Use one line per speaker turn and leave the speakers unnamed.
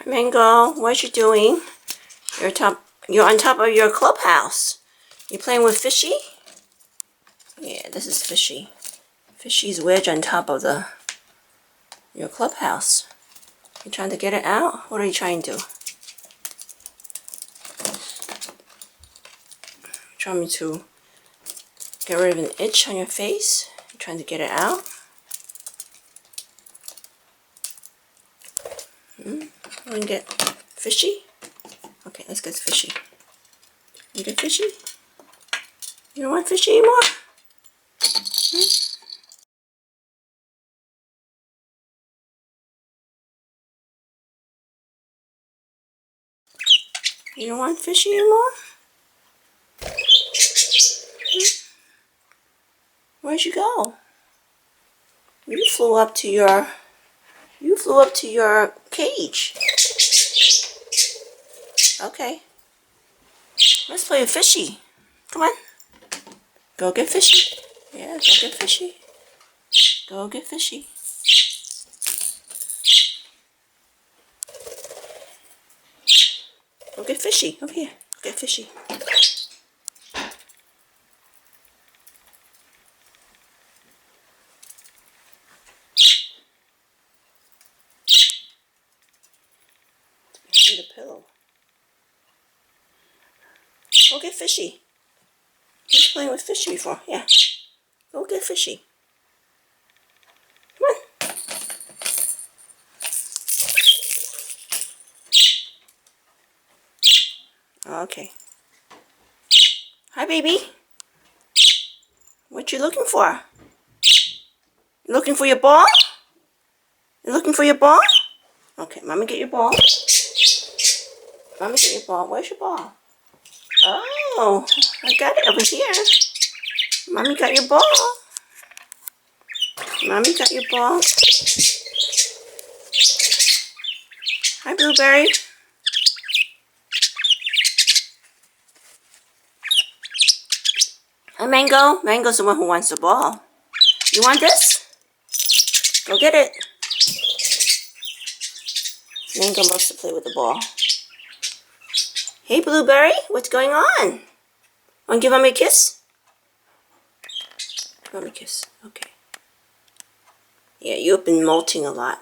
Mango, what you doing? You're on top of your clubhouse. You playing with Fishy? Yeah, this is Fishy. Fishy's wedged on top of your clubhouse. You trying to get it out? What are you trying to do? Trying me to get rid of an itch on your face? You trying to get it out? Want to get Fishy? Okay, let's get Fishy. You get Fishy? You don't want Fishy anymore? You don't want Fishy anymore? Where'd you go? You flew up to your cage. Okay. Let's play with Fishy. Come on. Go get Fishy. Yeah, go get Fishy. Go get Fishy. Go get Fishy. Over here. Go get Fishy. Behind the pillow. Go get Fishy. You was playing with Fishy before. Yeah. Go get Fishy. Come on. Okay. Hi, baby. What you looking for? You looking for your ball? You looking for your ball? Okay, mommy get your ball. Mommy get your ball. Where's your ball? Oh, I got it over here. Mommy got your ball. Mommy got your ball. Hi, Blueberry. Hi, Mango. Mango's the one who wants the ball. You want this? Go get it. Mango loves to play with the ball. Hey, Blueberry. What's going on? Want to give Mommy a kiss? Give Mommy a kiss. Okay. Yeah, you've been molting a lot.